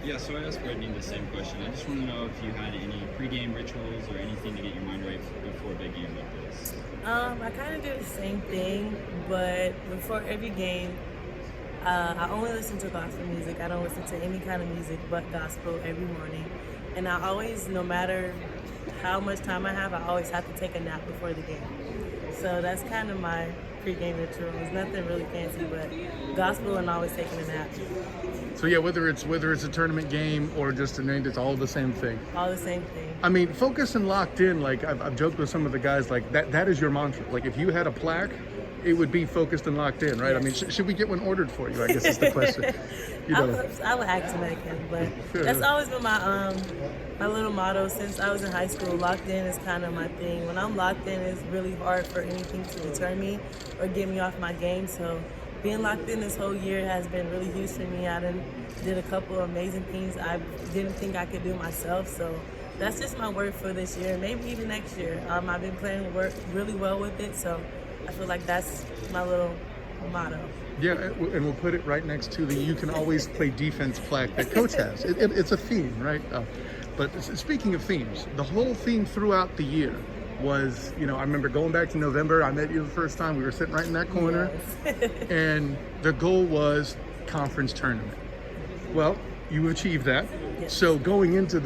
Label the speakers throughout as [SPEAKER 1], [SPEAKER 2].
[SPEAKER 1] Yeah, so I asked Brittany the same question. I just want to know if you had any pregame rituals or anything to get your mind right before a big game like this.
[SPEAKER 2] I kind of do the same thing, but before every game, I only listen to gospel music. I don't listen to any kind of music but gospel every morning. And I always, no matter how much time I have, I always have to take a nap before the game. So that's kind of my pregame ritual. It's nothing really fancy, but gospel and always taking a nap.
[SPEAKER 3] So yeah, whether it's a tournament game or just a name, it's all the same thing.
[SPEAKER 2] All the same thing.
[SPEAKER 3] I mean, focused and locked in. Like I've joked with some of the guys, like that is your mantra. Like if you had a plaque, it would be focused and locked in, right? Yes. I mean, should we get one ordered for you? I guess is the question.
[SPEAKER 2] I would act to make it, but that's always been my my little motto since I was in high school. Locked in is kind of my thing. When I'm locked in, it's really hard for anything to deter me or get me off my game. So being locked in this whole year has been really huge for me. I did a couple of amazing things I didn't think I could do myself. So that's just my word for this year, maybe even next year. I've been playing to work really well with it, so I feel like that's my little motto.
[SPEAKER 3] Yeah, and we'll put it right next to the "you can always play defense" plaque that Coach has. It's a theme, right? But speaking of themes, the whole theme throughout the year was, I remember going back to November, I met you the first time, we were sitting right in that corner, yes. And the goal was conference tournament. Well, you achieved that. Yes. So going into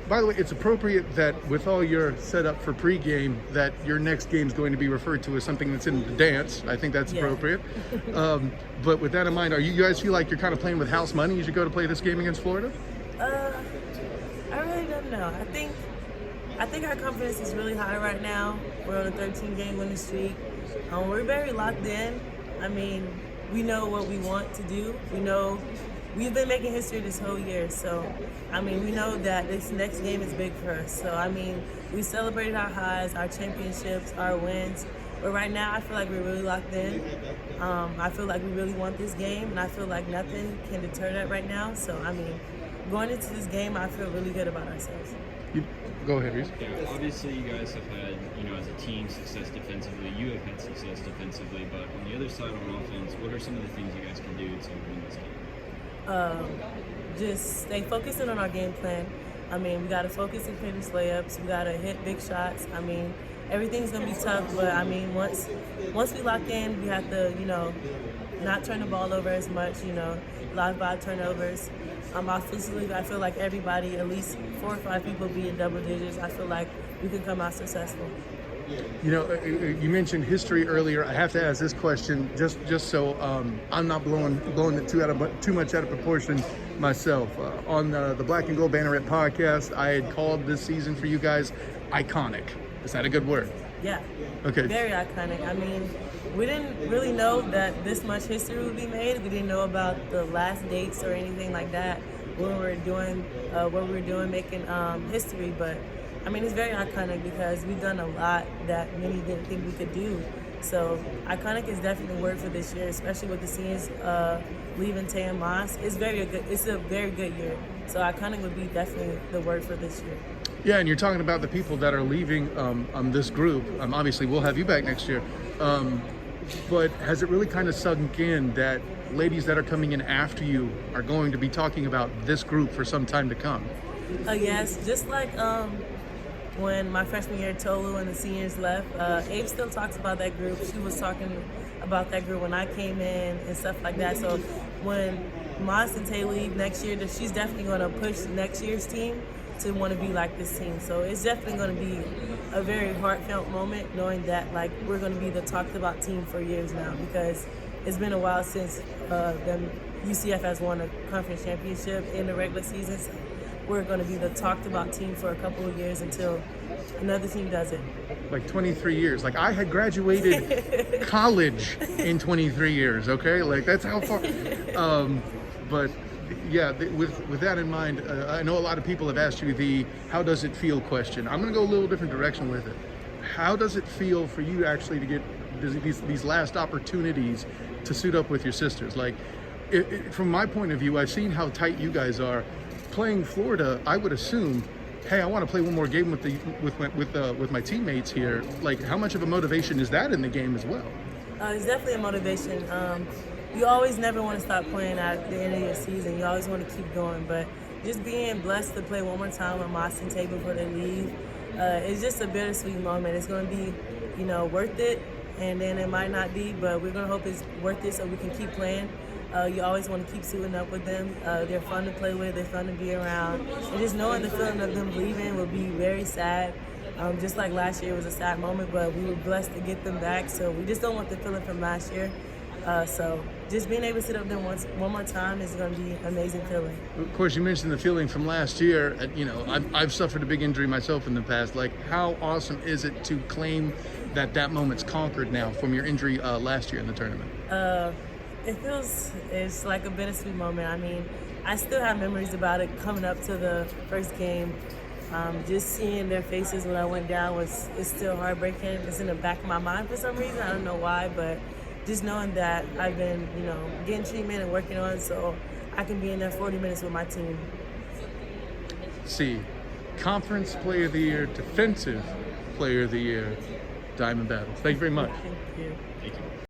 [SPEAKER 3] by the way, it's appropriate that with all your setup for pregame, that your next game is going to be referred to as something that's in the dance. I think that's appropriate. But with that in mind, you guys feel like you're kind of playing with house money as you go to play this game against Florida?
[SPEAKER 2] I really don't know. I think our confidence is really high right now. We're on a 13-game winning streak. We're very locked in. I mean, we know what we want to do. We know we've been making history this whole year. So, I mean, we know that this next game is big for us. So, I mean, we celebrated our highs, our championships, our wins. But right now, I feel like we're really locked in. I feel like we really want this game, and I feel like nothing can deter that right now. So, I mean, going into this game, I feel really good about ourselves.
[SPEAKER 3] Go ahead, Reese.
[SPEAKER 1] Yeah, obviously you guys have had, as a team, success defensively. You have had success defensively, but on the other side on offense, what are some of the things you guys can do to win this game?
[SPEAKER 2] Just stay focused in on our game plan. I mean, we got to focus and finish layups. We got to hit big shots. I mean, everything's going to be tough, but I mean, once we lock in, we have to, not turn the ball over as much, a lot of bad turnovers. Offensively, I feel like everybody, at least 4 or 5 people be in double digits. I feel like we can come out successful.
[SPEAKER 3] You mentioned history earlier. I have to ask this question just so I'm not blowing it too much out of proportion myself. On the Black and Gold Banneret podcast, I had called this season for you guys iconic. Is that a good word?
[SPEAKER 2] Yeah.
[SPEAKER 3] Okay.
[SPEAKER 2] Very iconic. I mean, we didn't really know that this much history would be made. We didn't know about the last dates or anything like that when we were doing what we were doing, making history. But I mean, it's very iconic because we've done a lot that many didn't think we could do. So iconic is definitely the word for this year, especially with the seniors leaving Tay and Moss. It's a very good year. So iconic would be definitely the word for this year.
[SPEAKER 3] Yeah, and you're talking about the people that are leaving this group. Obviously, we'll have you back next year. But has it really kind of sunk in that ladies that are coming in after you are going to be talking about this group for some time to come?
[SPEAKER 2] Yes, just like when my freshman year, Tolu and the seniors left, Abe still talks about that group. She was talking about that group when I came in and stuff like that. So when Moss and Tay leave next year, she's definitely going to push next year's team to want to be like this team. So it's definitely going to be a very heartfelt moment knowing that we're going to be the talked about team for years now, because it's been a while since UCF has won a conference championship in the regular season. So we're going to be the talked about team for a couple of years until another team does it.
[SPEAKER 3] Like 23 years. Like I had graduated college in 23 years, okay? Like that's how far. But yeah, with that in mind, I know a lot of people have asked you the "how does it feel" question. I'm going to go a little different direction with it. How does it feel for you actually to get these last opportunities to suit up with your sisters? Like, from my point of view, I've seen how tight you guys are. Playing Florida, I would assume, hey, I want to play one more game with my teammates here. Like, how much of a motivation is that in the game as well?
[SPEAKER 2] It's definitely a motivation. you always never want to stop playing at the end of your season. You always want to keep going. But just being blessed to play one more time with Moss and Tate before they leave, it's just a bittersweet moment. It's going to be, worth it, and then it might not be, but we're going to hope it's worth it so we can keep playing. You always want to keep suiting up with them. They're fun to play with. They're fun to be around. And just knowing the feeling of them leaving will be very sad. Just like last year, it was a sad moment, but we were blessed to get them back. So we just don't want the feeling from last year. So just being able to sit up there one more time is going to be an amazing feeling.
[SPEAKER 3] Of course, you mentioned the feeling from last year. I've suffered a big injury myself in the past. Like, how awesome is it to claim that moment's conquered now from your injury last year in the tournament?
[SPEAKER 2] It's like a bittersweet moment. I mean, I still have memories about it coming up to the first game. Just seeing their faces when I went down it's still heartbreaking. It's in the back of my mind for some reason. I don't know why, but just knowing that I've been, getting treatment and working on it so I can be in there 40 minutes with my team.
[SPEAKER 3] See, Conference Player of the Year, Defensive Player of the Year, Diamond Battles. Thank you very much.
[SPEAKER 2] Thank you.
[SPEAKER 1] Thank you.